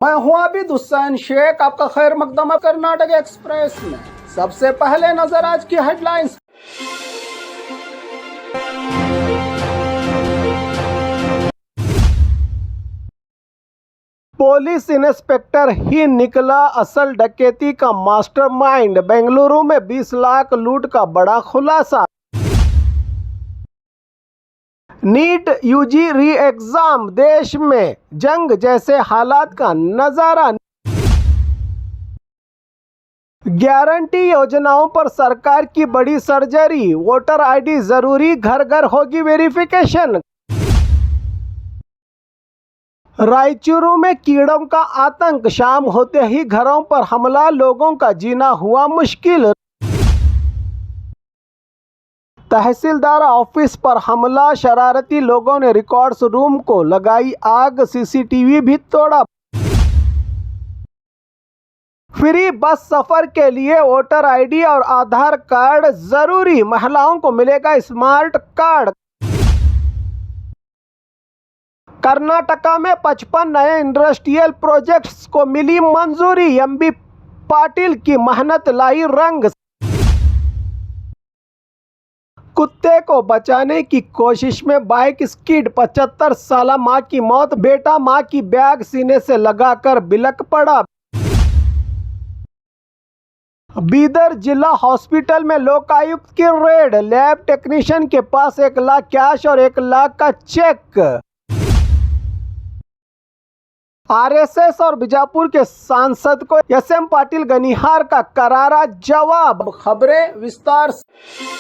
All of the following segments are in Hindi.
मैं हूं आबिद हुसैन शेख, आपका खैर मकदम है कर्नाटक एक्सप्रेस में। सबसे पहले नजर आज की हेडलाइंस। पुलिस इंस्पेक्टर ही निकला असल डकैती का मास्टरमाइंड, बेंगलुरु में 20 लाख लूट का बड़ा खुलासा। नीट यूजी री एग्जाम, देश में जंग जैसे हालात का नजारा। गारंटी योजनाओं पर सरकार की बड़ी सर्जरी, वोटर आईडी जरूरी, घर घर होगी वेरिफिकेशन। रायचूरू में कीड़ों का आतंक, शाम होते ही घरों पर हमला, लोगों का जीना हुआ मुश्किल। तहसीलदार ऑफिस पर हमला, शरारती लोगों ने रिकॉर्ड्स रूम को लगाई आग, सीसीटीवी भी तोड़ा। फ्री बस सफर के लिए वोटर आईडी और आधार कार्ड जरूरी, महिलाओं को मिलेगा स्मार्ट कार्ड। कर्नाटका में 55 नए इंडस्ट्रियल प्रोजेक्ट्स को मिली मंजूरी, एमबी पाटिल की मेहनत लाई रंग। कुत्ते को बचाने की कोशिश में बाइक स्किड, 75 साल मां की मौत, बेटा मां की बैग सीने से लगाकर बिलख पड़ा। बीदर जिला हॉस्पिटल में लोकायुक्त की रेड, लैब टेक्नीशियन के पास 1 लाख कैश और 1 लाख का चेक। आरएसएस और बीजापुर के सांसद को एसएम पाटिल गनिहार का करारा जवाब। खबरें विस्तार से।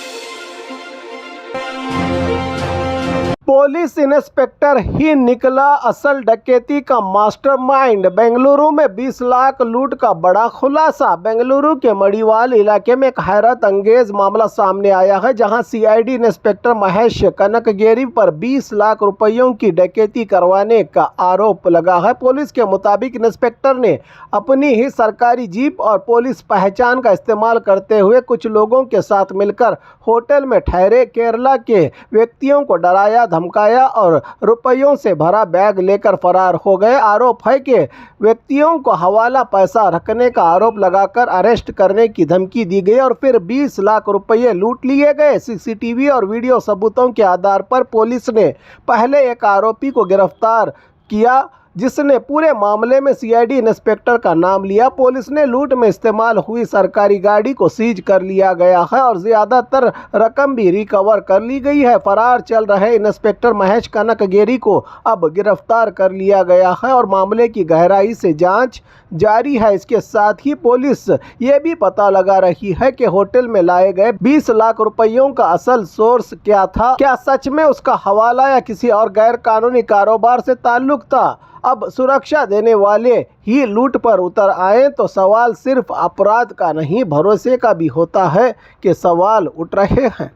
पुलिस इंस्पेक्टर ही निकला असल डकैती का मास्टरमाइंड, बेंगलुरु में 20 लाख लूट का बड़ा खुलासा। बेंगलुरु के मड़ीवाल इलाके में एक हैरत अंगेज मामला सामने आया है, जहां सीआईडी इंस्पेक्टर महेश कनकगेरी पर 20 लाख रुपयों की डकैती करवाने का आरोप लगा है। पुलिस के मुताबिक इंस्पेक्टर ने अपनी ही सरकारी जीप और पुलिस पहचान का इस्तेमाल करते हुए कुछ लोगों के साथ मिलकर होटल में ठहरे केरला के व्यक्तियों को डराया, धमकाया और रुपयों से भरा बैग लेकर फरार हो गए। आरोप है कि व्यक्तियों को हवाला पैसा रखने का आरोप लगाकर अरेस्ट करने की धमकी दी गई और फिर 20 लाख रुपये लूट लिए गए। सीसीटीवी और वीडियो सबूतों के आधार पर पुलिस ने पहले एक आरोपी को गिरफ्तार किया, जिसने पूरे मामले में सीआईडी इंस्पेक्टर का नाम लिया। पुलिस ने लूट में इस्तेमाल हुई सरकारी गाड़ी को सीज कर लिया गया है और ज्यादातर रकम भी रिकवर कर ली गई है। फरार चल रहे इंस्पेक्टर महेश कनकगेरी को अब गिरफ्तार कर लिया गया है और मामले की गहराई से जांच जारी है। इसके साथ ही पुलिस ये भी पता लगा रही है कि होटल में लाए गए 20 लाख रुपयों का असल सोर्स क्या था, क्या सच में उसका हवाला या किसी और गैर कानूनी कारोबार से ताल्लुक था। अब सुरक्षा देने वाले ही लूट पर उतर आए तो सवाल सिर्फ अपराध का नहीं, भरोसे का भी होता है कि सवाल उठ रहे हैं।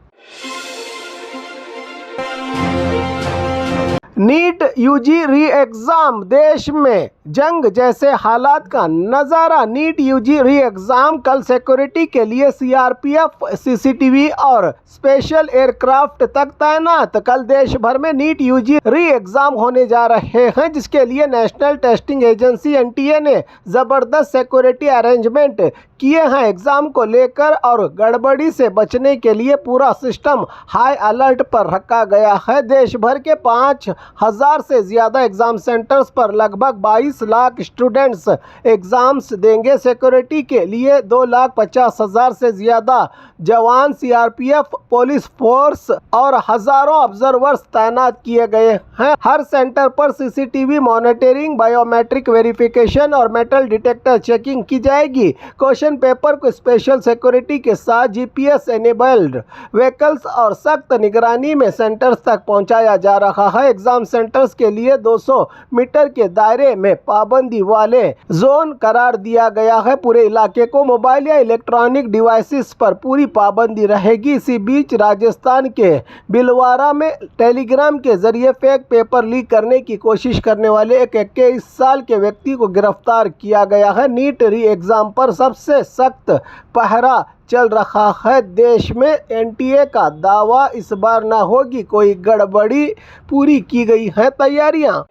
नीट यूजी री एग्जाम, देश में जंग जैसे हालात का नजारा। नीट यूजी री एग्जाम कल सिक्योरिटी के लिए सीआरपीएफ, सीसीटीवी और स्पेशल एयरक्राफ्ट तक तैनात। कल देश भर में नीट यूजी री एग्जाम होने जा रहे हैं, जिसके लिए नेशनल टेस्टिंग एजेंसी एनटीए ने जबरदस्त सिक्योरिटी अरेंजमेंट किए हैं। एग्जाम को लेकर और गड़बड़ी से बचने के लिए पूरा सिस्टम हाई अलर्ट पर रखा गया है। देश भर के 5000 से ज्यादा एग्जाम सेंटर्स पर लगभग 22 लाख स्टूडेंट्स एग्जाम्स देंगे। सिक्योरिटी के लिए 2,50,000 से ज्यादा जवान, सीआरपीएफ, पुलिस फोर्स और हजारों ऑब्जर्वर्स तैनात किए गए हैं। हर सेंटर पर सीसीटीवी मॉनिटरिंग, बायोमेट्रिक वेरिफिकेशन और मेटल डिटेक्टर चेकिंग की जाएगी। क्वेश्चन पेपर को स्पेशल सिक्योरिटी के साथ जीपीएस एनेबल्ड व्हीकल्स और सख्त निगरानी में सेंटर्स तक पहुंचाया जा रहा है। एग्जाम सेंटर्स के लिए 200 मीटर के दायरे में पाबंदी वाले जोन करार दिया गया है। पूरे इलाके को मोबाइल या इलेक्ट्रॉनिक डिवाइसेस पर पूरी पाबंदी रहेगी। इसी बीच राजस्थान के भिलवाड़ा में टेलीग्राम के जरिए फेक पेपर लीक करने की कोशिश करने वाले एक 21 साल के व्यक्ति को गिरफ्तार किया गया है। नीट री एग्जाम पर सबसे सख्त पहरा चल रहा है देश में। एनटीए का दावा, इस बार ना होगी कोई गड़बड़ी, पूरी की गई है तैयारियां।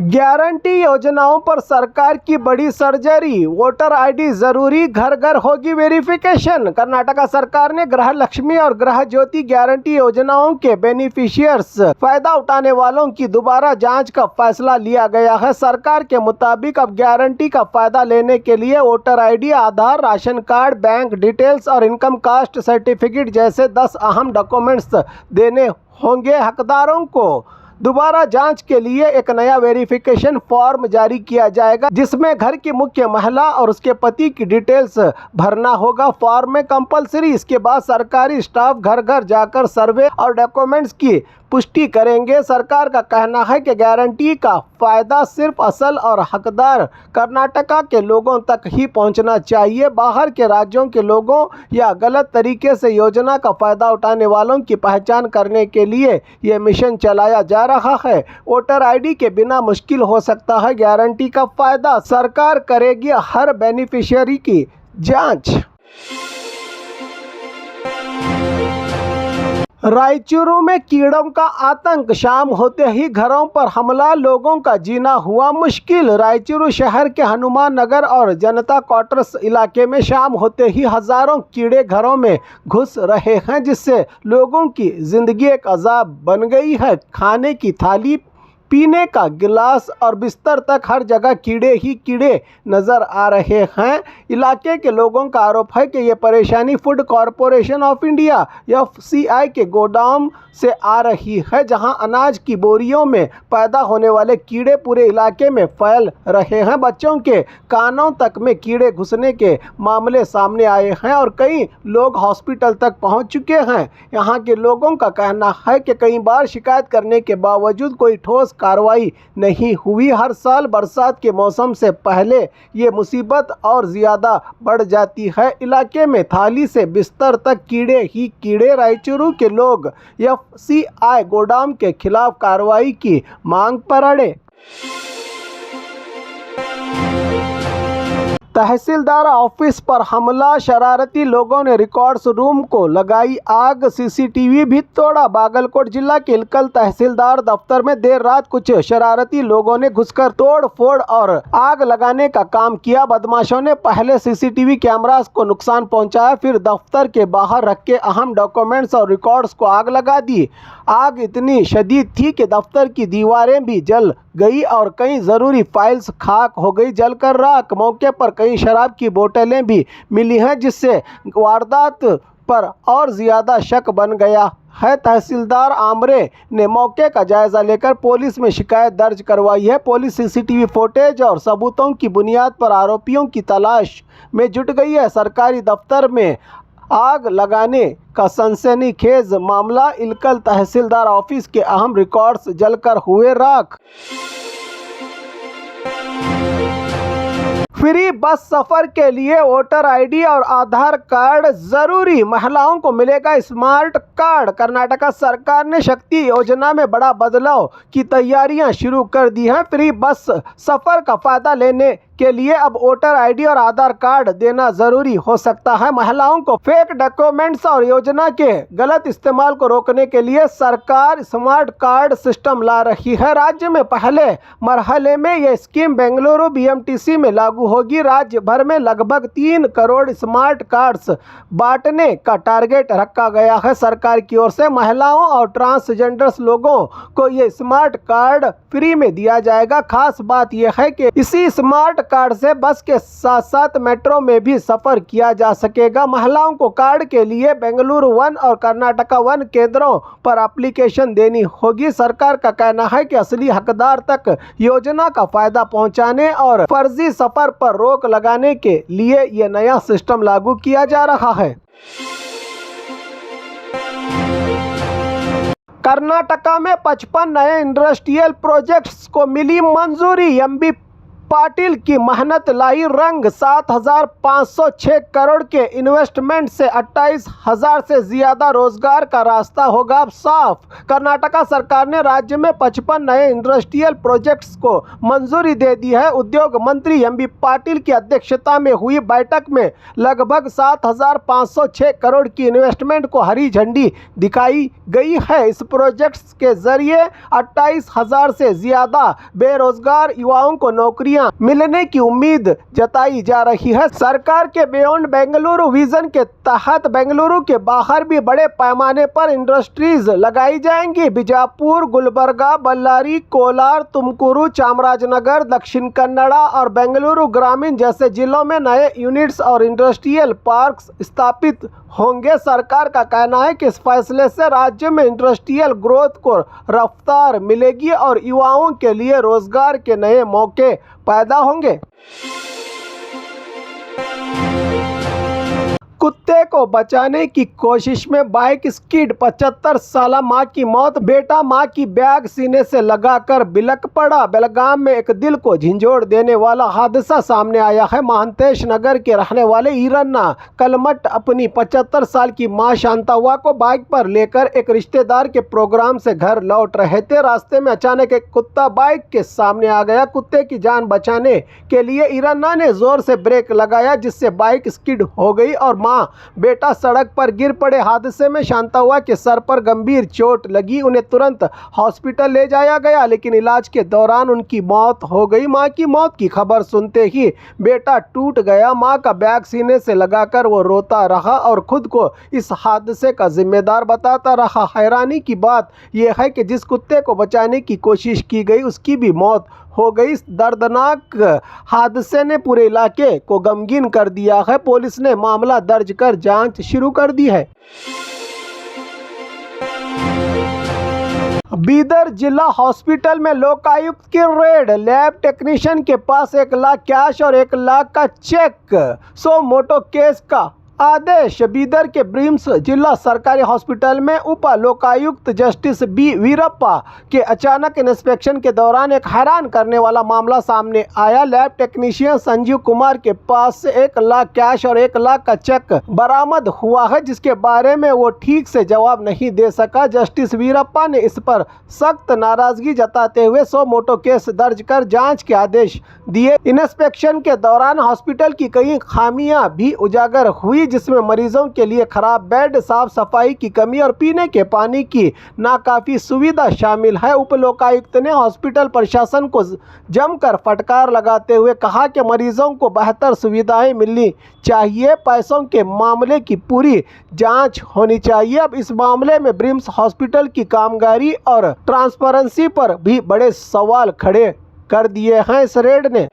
गारंटी योजनाओं पर सरकार की बड़ी सर्जरी, वोटर आईडी जरूरी, घर घर होगी वेरिफिकेशन। कर्नाटक सरकार ने गृह लक्ष्मी और गृह ज्योति गारंटी योजनाओं के बेनिफिशियर्स फायदा उठाने वालों की दोबारा जांच का फैसला लिया गया है। सरकार के मुताबिक अब गारंटी का फायदा लेने के लिए वोटर आईडी, आधार, राशन कार्ड, बैंक डिटेल्स और इनकम कास्ट सर्टिफिकेट जैसे 10 अहम डॉक्यूमेंट्स देने होंगे। हकदारों को दोबारा जांच के लिए एक नया वेरिफिकेशन फॉर्म जारी किया जाएगा, जिसमें घर की मुख्य महिला और उसके पति की डिटेल्स भरना होगा। फॉर्म में कंपलसरी। इसके बाद सरकारी स्टाफ घर घर जाकर सर्वे और डॉक्यूमेंट्स की पुष्टि करेंगे। सरकार का कहना है कि गारंटी का फायदा सिर्फ असल और हकदार कर्नाटका के लोगों तक ही पहुंचना चाहिए। बाहर के राज्यों के लोगों या गलत तरीके से योजना का फायदा उठाने वालों की पहचान करने के लिए ये मिशन चलाया जा रहा है। वोटर आईडी के बिना मुश्किल हो सकता है गारंटी का फायदा। सरकार करेगी हर बेनिफिशियरी की जांच। रायचूरू में कीड़ों का आतंक, शाम होते ही घरों पर हमला, लोगों का जीना हुआ मुश्किल। रायचूरू शहर के हनुमान नगर और जनता क्वार्टर्स इलाके में शाम होते ही हजारों कीड़े घरों में घुस रहे हैं, जिससे लोगों की जिंदगी एक अजाब बन गई है। खाने की थाली, पीने का गिलास और बिस्तर तक हर जगह कीड़े ही कीड़े नज़र आ रहे हैं। इलाके के लोगों का आरोप है कि ये परेशानी food corporation of India (FCI) के गोदाम से आ रही है, जहां अनाज की बोरियों में पैदा होने वाले कीड़े पूरे इलाके में फैल रहे हैं। बच्चों के कानों तक में कीड़े घुसने के मामले सामने आए हैं और कई लोग हॉस्पिटल तक पहुंच चुके हैं। यहां के लोगों का कहना है कि कई बार शिकायत करने के बावजूद कोई ठोस कार्रवाई नहीं हुई। हर साल बरसात के मौसम से पहले ये मुसीबत और ज़्यादा बढ़ जाती है। इलाके में थाली से बिस्तर तक कीड़े ही कीड़े। रायचूरू के लोग FCI गोदाम के खिलाफ कार्रवाई की मांग पर अड़े। तहसीलदार ऑफिस पर हमला, शरारती लोगों ने रिकॉर्ड्स रूम को लगाई आग, CCTV भी तोड़ा। बागलकोट जिला के इलकल तहसीलदार दफ्तर में देर रात कुछ शरारती लोगों ने घुसकर तोड़ फोड़ और आग लगाने का काम किया। बदमाशों ने पहले CCTV कैमरास को नुकसान पहुंचाया, फिर दफ्तर के बाहर रखे अहम डॉक्यूमेंट्स और रिकॉर्ड्स को आग लगा दी। आग इतनी शदीद थी कि दफ्तर की दीवारें भी जल गई और कई ज़रूरी फाइल्स खाक हो गई, जलकर राख। मौके पर कई शराब की बोतलें भी मिली हैं, जिससे वारदात पर और ज़्यादा शक बन गया है। तहसीलदार आमरे ने मौके का जायज़ा लेकर पुलिस में शिकायत दर्ज करवाई है। पुलिस CCTV फुटेज और सबूतों की बुनियाद पर आरोपियों की तलाश में जुट गई है। सरकारी दफ्तर में आग लगाने का सनसनीखेज मामला, इलकल तहसीलदार ऑफिस के अहम रिकॉर्ड्स जलकर हुए राख। फ्री बस सफर के लिए वोटर आईडी और आधार कार्ड जरूरी, महिलाओं को मिलेगा स्मार्ट कार्ड। कर्नाटक सरकार ने शक्ति योजना में बड़ा बदलाव की तैयारियां शुरू कर दी हैं। फ्री बस सफर का फायदा लेने के लिए अब वोटर आईडी और आधार कार्ड देना जरूरी हो सकता है। महिलाओं को फेक डॉक्यूमेंट्स और योजना के गलत इस्तेमाल को रोकने के लिए सरकार स्मार्ट कार्ड सिस्टम ला रही है। राज्य में पहले मरहले में यह स्कीम बेंगलुरु BMTC में लागू होगी। राज्य भर में लगभग 3 करोड़ स्मार्ट कार्ड्स बांटने का टारगेट रखा गया है। सरकार की ओर से महिलाओं और ट्रांसजेंडर्स लोगों को ये स्मार्ट कार्ड फ्री में दिया जाएगा। खास बात यह है कि इसी स्मार्ट कार्ड से बस के साथ साथ मेट्रो में भी सफर किया जा सकेगा। महिलाओं को कार्ड के लिए बेंगलुरु 1 और कर्नाटका 1 केंद्रों पर एप्लीकेशन देनी होगी। सरकार का कहना है कि असली हकदार तक योजना का फायदा पहुंचाने और फर्जी सफर पर रोक लगाने के लिए यह नया सिस्टम लागू किया जा रहा है। कर्नाटका में 55 नए इंडस्ट्रियल प्रोजेक्ट्स को मिली मंजूरी। पाटिल की मेहनत लाई रंग। 7,506 करोड़ के इन्वेस्टमेंट से 28,000 से ज्यादा रोजगार का रास्ता होगा अब साफ। कर्नाटका सरकार ने राज्य में 55 नए इंडस्ट्रियल प्रोजेक्ट्स को मंजूरी दे दी है। उद्योग मंत्री एम बी पाटिल की अध्यक्षता में हुई बैठक में लगभग 7,506 करोड़ की इन्वेस्टमेंट को हरी झंडी दिखाई गई है। इस प्रोजेक्ट्स के जरिए 28,000 से ज्यादा बेरोजगार युवाओं को नौकरियां मिलने की उम्मीद जताई जा रही है। सरकार के बियॉन्ड बेंगलुरु विजन के तहत बेंगलुरु के बाहर भी बड़े पैमाने पर इंडस्ट्रीज लगाई जाएंगी। बीजापुर, गुलबर्गा, बल्लारी, कोलार, तुमकुरू, चामराजनगर, दक्षिण कन्नड़ा और बेंगलुरु ग्रामीण जैसे जिलों में नए यूनिट्स और इंडस्ट्रियल पार्क्स स्थापित होंगे। सरकार का कहना है कि इस फैसले से राज्य में इंडस्ट्रियल ग्रोथ को रफ्तार मिलेगी और युवाओं के लिए रोजगार के नए मौके पैदा होंगे। कुत्ते को बचाने की कोशिश में बाइक स्किड, 75 साल मां की मौत। बेटा मां की बैग सीने से लगाकर बिलख पड़ा। बेलगाम में एक दिल को झंझोड़ देने वाला हादसा सामने आया है। महांतेश नगर के रहने वाले ईरन्ना कलमट अपनी 75 साल की मां शांतावा को बाइक पर लेकर एक रिश्तेदार के प्रोग्राम से घर लौट रहे थे। रास्ते में अचानक एक कुत्ता बाइक के सामने आ गया। कुत्ते की जान बचाने के लिए ईरन्ना ने जोर से ब्रेक लगाया, जिससे बाइक स्किड हो गई और मां बेटा सड़क पर गिर पड़े। हादसे में शांतावा के सर पर गंभीर चोट लगी। उन्हें तुरंत हॉस्पिटल ले जाया गया, लेकिन इलाज के दौरान उनकी मौत हो गई। मां की मौत की खबर सुनते ही बेटा टूट गया। मां का बैग सीने से लगाकर वो रोता रहा और खुद को इस हादसे का जिम्मेदार बताता रहा। हैरानी की बात यह है कि जिस कुत्ते को बचाने की कोशिश की गई उसकी भी मौत हो गई। इस दर्दनाक हादसे ने पूरे इलाके को गमगीन कर दिया है। पुलिस ने मामला दर्ज कर जांच शुरू कर दी है। बीदर जिला हॉस्पिटल में लोकायुक्त की रेड। लैब टेक्नीशियन के पास 1 लाख कैश और 1 लाख का चेक। सो मोटो केस का आदेश। बीदर के ब्रिम्स जिला सरकारी हॉस्पिटल में उप लोकायुक्त जस्टिस बी वीरप्पा के अचानक इंस्पेक्शन के दौरान एक हैरान करने वाला मामला सामने आया। लैब टेक्नीशियन संजीव कुमार के पास से 1 लाख कैश और 1 लाख का चेक बरामद हुआ है, जिसके बारे में वो ठीक से जवाब नहीं दे सका। जस्टिस वीरप्पा ने इस पर सख्त नाराजगी जताते हुए सो मोटो केस दर्ज कर जांच के आदेश दिए। इंस्पेक्शन के दौरान हॉस्पिटल की कई खामियां भी उजागर हुई, जिसमें मरीजों के लिए खराब बेड, साफ सफाई की कमी और पीने के पानी की नाकाफी सुविधा शामिल है। उप लोकायुक्त ने हॉस्पिटल प्रशासन को जमकर फटकार लगाते हुए कहा कि मरीजों को बेहतर सुविधाएं मिलनी चाहिए। पैसों के मामले की पूरी जांच होनी चाहिए। अब इस मामले में ब्रिम्स हॉस्पिटल की कामगारी और ट्रांसपेरेंसी पर भी बड़े सवाल खड़े कर दिए हैं इस रेड ने।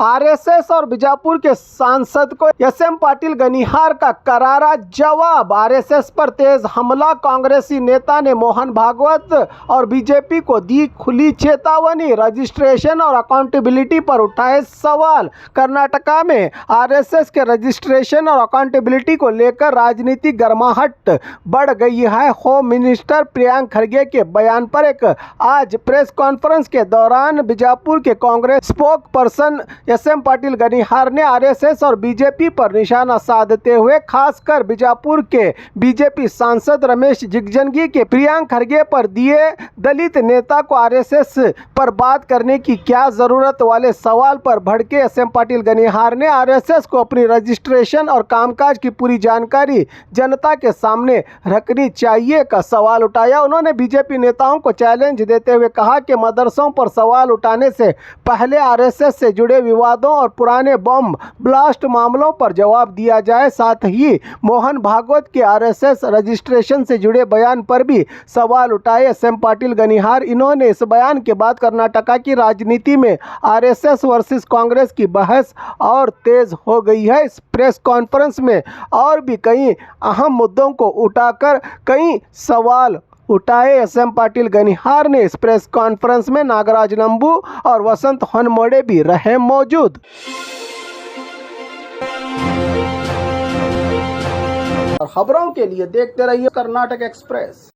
आरएसएस और बीजापुर के सांसद को एसएम पाटिल गनिहार का करारा जवाब। आरएसएस पर तेज हमला। कांग्रेसी नेता ने मोहन भागवत और बीजेपी को दी खुली चेतावनी। रजिस्ट्रेशन और अकाउंटेबिलिटी पर उठाए सवाल। कर्नाटका में आरएसएस के रजिस्ट्रेशन और अकाउंटेबिलिटी को लेकर राजनीतिक गर्माहट बढ़ गई है। होम मिनिस्टर प्रियंक खरगे के बयान पर एक आज प्रेस कॉन्फ्रेंस के दौरान बीजापुर के कांग्रेस स्पोक पर्सन एसएम पाटिल गनिहार ने आरएसएस और बीजेपी पर निशाना साधते हुए खासकर बीजापुर के बीजेपी सांसद रमेश जिगजंगी के प्रियंक खरगे पर दिए दलित नेता को आरएसएस पर बात करने की क्या जरूरत वाले सवाल पर भड़के एसएम पाटिल गनिहार ने आरएसएस को अपनी रजिस्ट्रेशन और कामकाज की पूरी जानकारी जनता के सामने रखनी चाहिए का सवाल उठाया। उन्होंने बीजेपी नेताओं को चैलेंज देते हुए कहा कि मदरसों पर सवाल उठाने से पहले आरएसएस से जुड़े विवादों और पुराने बम ब्लास्ट मामलों पर जवाब दिया जाए। साथ ही मोहन भागवत के आरएसएस रजिस्ट्रेशन से जुड़े बयान पर भी सवाल उठाए एसएम पाटिल गनिहार। इन्होंने इस बयान के बाद कर्नाटका की राजनीति में आरएसएस वर्सेस कांग्रेस की बहस और तेज हो गई है। इस प्रेस कॉन्फ्रेंस में और भी कई अहम मुद्दों को उठाकर कई सवाल उठाए एसएम पाटिल गनिहार ने। इस प्रेस कॉन्फ्रेंस में नागराज नंबू और वसंत हनमोड़े भी रहे मौजूद। और खबरों के लिए देखते रहिए कर्नाटक एक्सप्रेस।